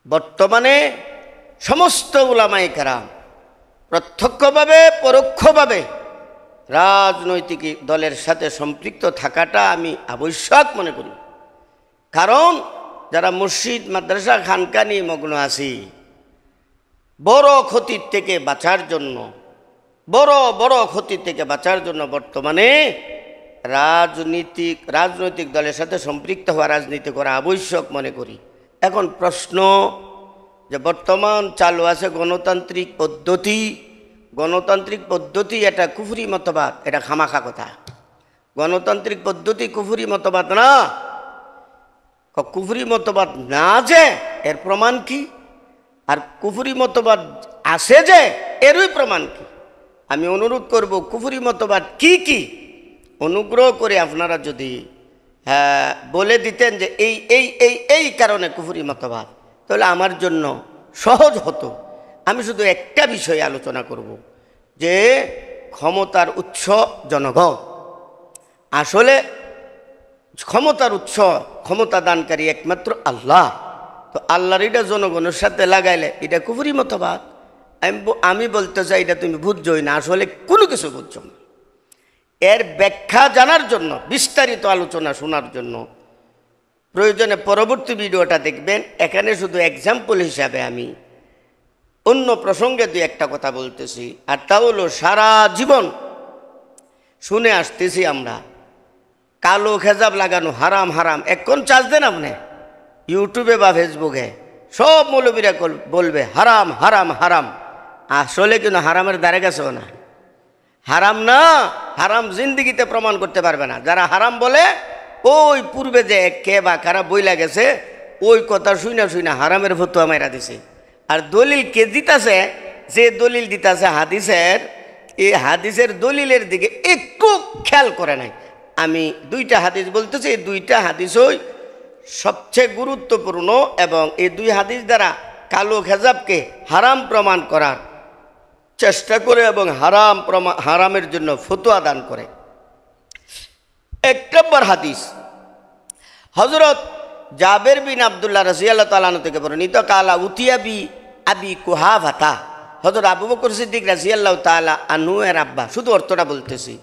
বর্তমানে সমস্ত উলামায়ে কেরাম প্রত্যক্ষভাবে পরোক্ষভাবে রাজনৈতিক দলের সাথে সম্পৃক্ত থাকাটা আমি আবশ্যক মনে করি। কারণ যারা মসজিদ মাদ্রাসা খানকা নিয়ে মগ্ন আছি, বড় ক্ষতির থেকে বাঁচার জন্য বড় ক্ষতির থেকে বাঁচার জন্য বর্তমানে রাজনৈতিক দলের সাথে সম্পৃক্ত হওয়া, রাজনীতি করা আবশ্যক মনে করি। এখন প্রশ্ন যে বর্তমান চালু আছে গণতান্ত্রিক পদ্ধতি, এটা কুফরি মতবাদ, এটা খামাখা কথা। গণতান্ত্রিক পদ্ধতি কুফরি মতবাদ না। কুফরি মতবাদ না যে এর প্রমাণ কি, আর কুফরি মতবাদ আছে যে এরই প্রমাণ কি? আমি অনুরোধ করব কুফরি মতবাদ কি কি অনুগ্রহ করে আপনারা যদি বলে দিতেন যে এই এই এই এই কারণে কুফরি মতবাদ, তাহলে আমার জন্য সহজ হতো। আমি শুধু একটা বিষয়ে আলোচনা করব যে ক্ষমতার উৎস জনগণ। আসলে ক্ষমতার উৎস, ক্ষমতা দানকারী একমাত্র আল্লাহ। তো আল্লাহর এটা জনগণের সাথে লাগাইলে এটা কুফরি মতবাদ। আমি বলতে চাই এটা তুমি বুঝছই না, আসলে কোনো কিছু বুঝছো না। এর ব্যাখ্যা জানার জন্য, বিস্তারিত আলোচনা শোনার জন্য প্রয়োজনে পরবর্তী ভিডিওটা দেখবেন। এখানে শুধু এক্সাম্পল হিসাবে আমি অন্য প্রসঙ্গে দুই একটা কথা বলতেছি, আর তা হলো সারা জীবন শুনে আসতেছি আমরা কালো খেজাব লাগানো হারাম হারাম। এখন চার্জ দেন আপনি ইউটিউবে বা ফেসবুকে, সব মৌলবীরা বলবে হারাম হারাম হারাম। আসলে কিন্তু হারামের দ্বারে গেছেও না, হারাম না। হারাম জিন্দিগিতে প্রমাণ করতে পারবে না। যারা হারাম বলে ওই পূর্বে যে কে বা কারা বইলা গেছে ওই কথা শুইনা হারামের ফতুয়া মাইরা দিছে। আর দলিল কে দিতেছে, যে দলিল দিতেছে হাদিসের, এই হাদিসের দলিলের দিকে একটু খেয়াল করে নাই। আমি দুইটা হাদিস বলতেছি, এই দুইটা হাদিসই সবচেয়ে গুরুত্বপূর্ণ এবং এই দুই হাদিস দ্বারা কালো খেজাবকে হারাম প্রমাণ করার চেষ্টা করে এবং হারামের জন্য ফতোয়া দান করে। এক নম্বর হাদিস হযরত জাবের বিন আব্দুল্লাহ রাদিয়াল্লাহু তাআলা আনহু থেকে বর্ণিত, কালা উতিয়া বি আবি কুহাফাতা। হযরত আবু বকর সিদ্দিক রাদিয়াল্লাহু তাআলা আনহু এর আব্বা, শুধু অর্থটা বলতেছি,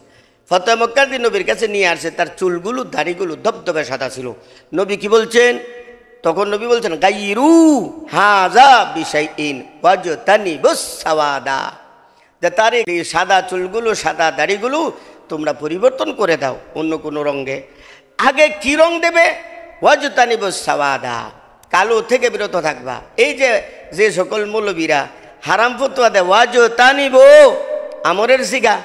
ফতোয়া মক্কার দিন নবীর কাছে নিয়ে আসছে। তার চুলগুলো দাড়িগুলো ধবধবে সাদা ছিল। নবী কি বলছেন? তখন নবী বলছেন গাইরু হাযা বিশাইইন ওয়াজতানিবুস সাওয়াদা, যে তার এই সাদা চুলগুলো, সাদা দাড়িগুলো তোমরা পরিবর্তন করে দাও অন্য কোনো রঙে। আগে কি রং দেবে? ওয়াজতানিবুস সাওয়াদা, কালো থেকে বিরত থাকবা। এই যে সকল মৌলবীরা হারাম ফতোয়া দেয়, ওয়াজতানিবু আমরের সিগা,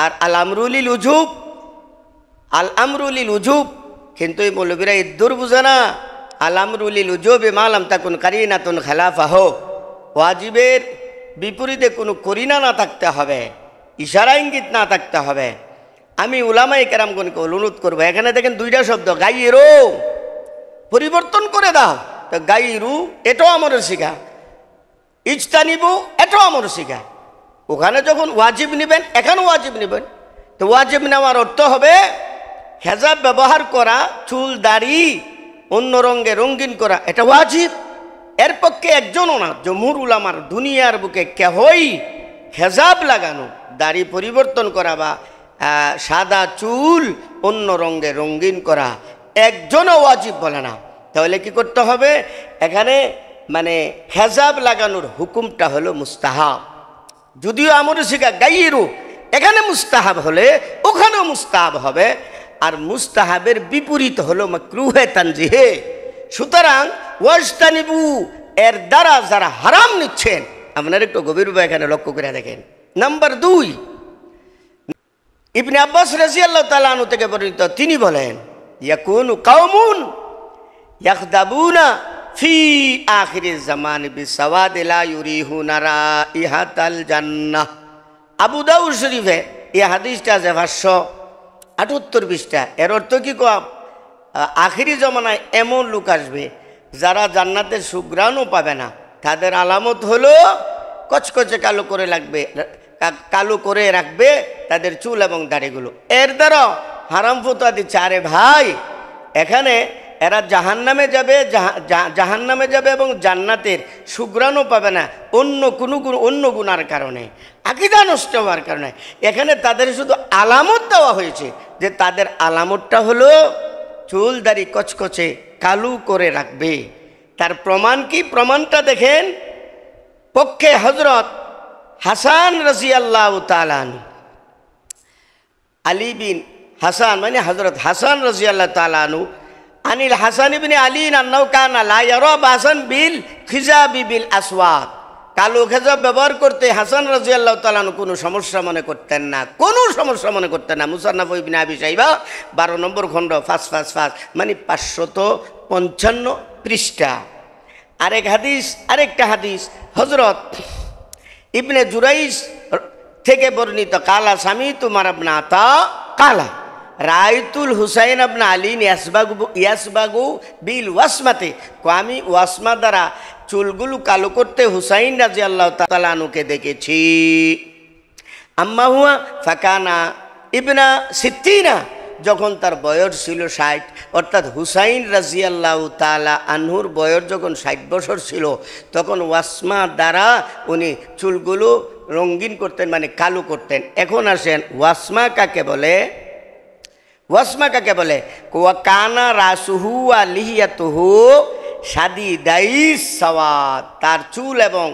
আর আল আমরুলিল উজুব, কিন্তু এই মৌলবীরা ইদ্দুর বুঝে না। আল আমরুলিল উজুবে মালাম তাকুন কারিনাতুন খালাফাহ, ওয়াজিবের বিপরীতে কোনো করিনা না থাকতে হবে, ইশারা ইঙ্গিত না থাকতে হবে। আমি উলামায়ে কেরামগণকে অনুরোধ করবো, এখানে দেখেন দুইটা শব্দ, গাইরু পরিবর্তন করে দাও। তো গাইরু এটাও আমরের শিখা, ইজতানিবু এটাও আমরের শিখা। ওখানে যখন ওয়াজিব নেবেন এখানেও ওয়াজিব নেবেন। তো ওয়াজিব নেওয়ার অর্থ হবে হেজাব ব্যবহার করা, চুল দাড়ি অন্য রঙে রঙিন করা, এটা ওয়াজিব। এর পক্ষে একজনও না, জমহুর উলামার দুনিয়ার বুকে কেহই হেজাব লাগানো, দাড়ি পরিবর্তন করা বা সাদা চুল অন্য রঙে রঙিন করা একজনও ওয়াজিব বলে না। তাহলে কি করতে হবে? এখানে মানে হেজাব লাগানোর হুকুমটা হলো মুস্তাহাব। যদিও আমরে শিখা গাইরু, এখানে মুস্তাহাব হলে ওখানেও মুস্তাহাব হবে, আর মুস্তাহাবের বিপরীত হলো মাকরুহে তানজিহে। সুতরাং ওয়াজতানিবু এর দ্বারা যারা হারাম নিচ্ছেন, আপনারা একটু গভীরভাবে এখানে লক্ষ্য করে দেখেন। নাম্বার 2, ইবনে আব্বাস রাদিয়াল্লাহু তাআলা আনহু থেকে বর্ণিত, তিনি বলেন ইয়াকুনু কাওমুন ইয়াখদাবুনা ফি আখিরিজ জামান বিসাওয়াদ লা ইউরিহুনা রাইহাতাল জান্নাহ। আবু দাউদ শরীফে এই হাদিসটা আছে 578 পৃষ্ঠা। এর অর্থ কি কম? আখিরি জমানায় এমন লোক আসবে যারা জান্নাতের সুঘ্রাণও পাবে না। তাদের আলামত হলো কচকচে কালো করে রাখবে তাদের চুল এবং দাড়িগুলো। এর দ্বারা হারাম ফতোয়া দিচ্ছে। আরে ভাই, এখানে এরা জাহান্নামে যাবে, জাহান্নামে যাবে এবং জান্নাতের সুগ্রাণও পাবে না অন্য গুনার কারণে, আকীদা নষ্ট হওয়ার কারণে। এখানে তাদের শুধু আলামত দেওয়া হয়েছে, যে তাদের আলামতটা হলো চুল দাড়ি কচকচে কালু করে রাখবে। তার প্রমাণ কি? প্রমাণটা দেখেন, পক্ষে হযরত হাসান রাদিয়াল্লাহু তাআলা আনহু, আলী বিন হাসান মানে হযরত হাসান রাদিয়াল্লাহু তাআলা আনহু, আনিল হাসান ইবনে আলী আন্নাহু কানা লা ইয়ারা বাসান বিল খিজাবি বিল আসওয়াদ। কালো খেজাব ব্যবহার করতে হাসান রাদিয়াল্লাহু তাআলা আনহু কোনো সমস্যা মনে করতেন না, কোনো সমস্যা মনে করতেন না। মুসান্নাফ ইবনে আবি শাইবা 12 নম্বর খণ্ড 555 মানে 555 পৃষ্ঠা। আরেকটা হাদিস হযরত ইবনে জুরাইজ থেকে বর্ণিত, কালা সামিতু উমর ইবনে আতা কালা রাইতুল হুসাইন ইবনে আলী ইয়াসবাগু বিল ওয়াসমাতে, আমি ওয়াসমা দ্বারা চুলগুলো কালো করতে হুসাইন রাদিয়াল্লাহু তাআলা আনহুকে দেখেছি। আম্মা হুয়া ফাকানা ইবনা সিত্তিনা, যখন তার বয়স ছিল 60, অর্থাৎ হুসাইন রাদিয়াল্লাহু তাআলা আনহুর বয়স যখন 60 বছর ছিল, তখন ওয়াসমা দ্বারা উনি চুলগুলো রঙিন করতেন, মানে কালো করতেন। এখন আসেন ওয়াসমা কাকে বলে? ওয়াসমা কাকে বলে? ওয়া কানা রাসুহু ওয়া লিহিয়াতুহু শাদিদাইস সাওয়াদ, তার চুল এবং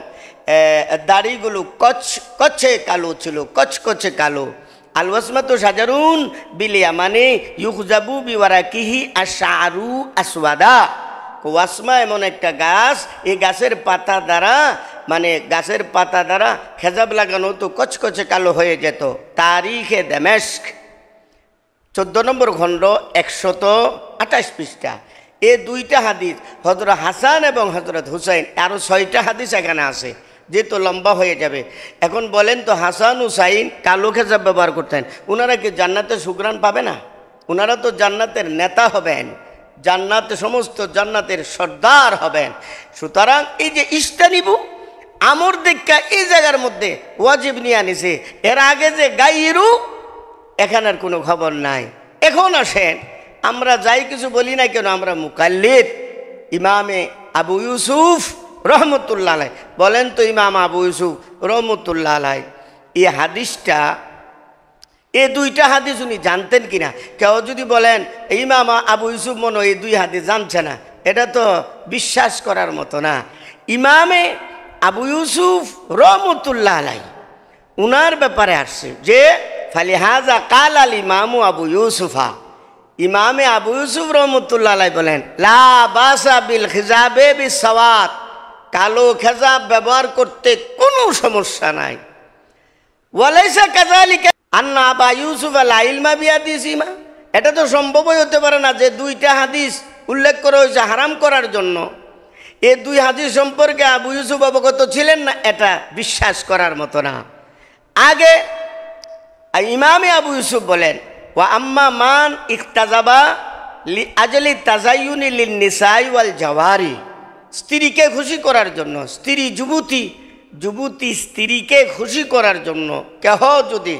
দাড়িগুলো কচকচে কালো ছিল, কচকচে কালো। আল ওয়াসমাতু শাজারুন বিল ইয়ামানি ইউখজাবু বিওয়ারাকিহি আশআরু আসওয়াদা। ওয়াসমা এমন একটা গাছ, এই গাছের পাতা দ্বারা, মানে গাছের পাতা দ্বারা খেজাব লাগানো তো কচকচে কালো হয়ে যেত। তারিখে দামেস্ক 14 নম্বর খণ্ড 128 পৃষ্ঠা। এই দুইটা হাদিস হযরত হাসান এবং হযরত হুসাইন, আরও 6টা হাদিস এখানে আছে, যেহেতু লম্বা হয়ে যাবে। এখন বলেন তো, হাসান হুসাইন কালো খেজাব ব্যবহার করতেন, ওনারা কি জান্নাতের সুগ্রাণ পাবে না? ওনারা তো জান্নাতের নেতা হবেন, জান্নাতে সমস্ত জান্নাতের সর্দার হবেন। সুতরাং এই যে ইস্তানিবু আমর দেখা এই জায়গার মধ্যে ওয়াজিব নিয়ে আনিছে, এর আগে যে গাইরু এখানের কোনো খবর নাই। এখন আসেন, আমরা যাই কিছু বলি না কেন, আমরা মুকাল্লিদ ইমামে আবু ইউসুফ রহমতুল্লাহ আলাই। বলেন তো, ইমাম আবু ইউসুফ রহমতুল্লাহ আলাই এই হাদিসটা, এই দুইটা হাদিস উনি জানতেন কিনা? কেউ যদি বলেন ইমাম আবু ইউসুফ মনে এই 2 হাদিস জানছে না, এটা তো বিশ্বাস করার মতো না। ইমামে আবু ইউসুফ রহমতুল্লাহ আলাই উনার ব্যাপারে আসছে যে ফালিহাজা কাল আল ইমামু আবু ইউসুফা, ইমামে আবু ইউসুফ রহমতুল্লাহ আলাই বলেন লা বাসা বিল খিজাবে বিস সাওয়াত, কালো খেজাব ব্যবহার করতে কোনো সমস্যা নাই। ওয়ালাইসা কাযালিকা আন্না আবা ইউসুফ আলা ইলমা বিহাদিসিমা, এটা তো সম্ভবই হতে পারে না যে 2টা হাদিস উল্লেখ করা হয়েছে হারাম করার জন্য, এই 2 হাদিস সম্পর্কে আবু ইউসুফ অবগত ছিলেন না, এটা বিশ্বাস করার মতো না। আগে ইমামে আবু ইউসুফ বলেন ওয়া আম্মা মান ইখতাজাবা লি আজলি তাজায়ুনি লিন নিসাই ওয়াল জাওয়ারি, স্ত্রীকে খুশি করার জন্য, যুবতী স্ত্রীকে খুশি করার জন্য কেহ যদি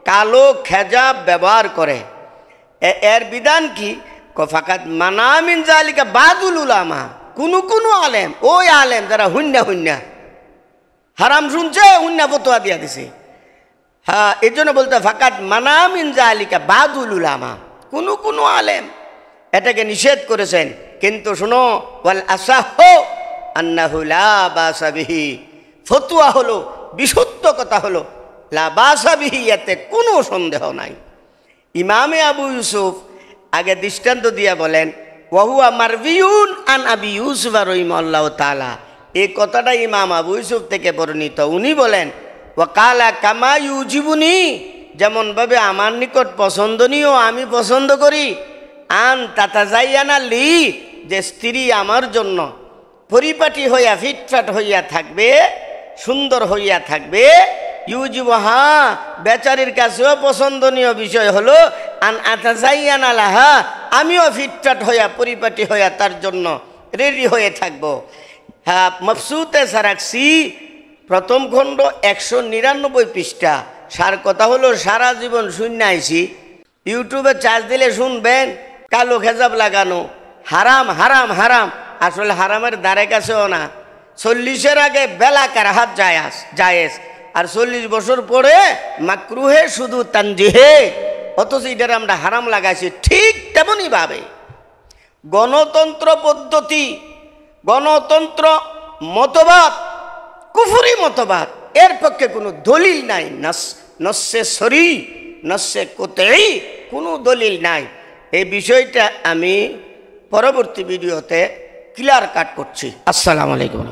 কালো খেজাব ব্যবহার করে, এর বিধান কি? ফাকাত মানা মিন যালিকা বাদুল উলামা, কোনো আলেম, ওই আলেম যারা হুন্না হারাম শুনছে, হুন্না ফতোয়া দিয়া দিছে। হ্যাঁ, এই জন্য বলতে ফাকাত মানা মিন যালিকা বাদুল উলামা, কোনো আলেম এটাকে নিষেধ করেছেন। কিন্তু শোনো, ওয়াল আসাহু আন্নাহু লা বাসা বিহি, ফতোয়া হলো, বিশুদ্ধ কথা হলো লা বাসা বিহি, এতে কোনো সন্দেহ নাই। ইমামে আবু ইউসুফ আগে দৃষ্টান্ত দিয়া বলেন ওয়াহুয়া মারভিউন আন আবি ইউসুফ রাহিমাহুল্লাহু তাআলা, এই কথাটা ইমাম আবু ইউসুফ থেকে বর্ণিত। উনি বলেন ওয়াকালা কামা ইউজিবুনি, যেমনভাবে আমার নিকট পছন্দনীয়, আমি পছন্দ করি, আন তাতাজাইয়ানা লি, যে স্ত্রী আমার জন্য পরিপাটি হইয়া ফিটফাট হইয়া থাকবে, সুন্দর হইয়া থাকবে। ইউজিবু, হ্যাঁ, বেচারির কাছেও পছন্দনীয় বিষয় হলো আন আতাজাইয়ানা লাহা, আমিও ফিটফাট হইয়া পরিপাটি হইয়া তার জন্য রেডি হয়ে থাকবো। হ্যাঁ, মবসুতে সারাকসি 1ম খণ্ড 199 পৃষ্ঠা। সার কথা হলো, সারা জীবন শূন্য আইছি, ইউটিউবে চার্জ দিলে শুনবেন কালো খেজাব লাগানো, হারাম হারাম হারাম, আসলে হারামের দ্বারে কাছেও না। 40-এর আগে বেলা কারাহাত জায়েজ, আর 40 বছর পরে মাকরুহে শুধু তানজিহে, অথচ এটার আমরা হারাম লাগাইছি। ঠিক তেমনই ভাবে গণতন্ত্র পদ্ধতি, গণতন্ত্র মতবাদ, কুফরি মতবাদ, এর পক্ষে কোনো দলিল নাই। নস্যে সরি, নস্যে কোতেই কোনো দলিল নাই। এই বিষয়টা আমি পরবর্তী ভিডিওতে ক্লিয়ার কাট করছি। আসসালামু আলাইকুম।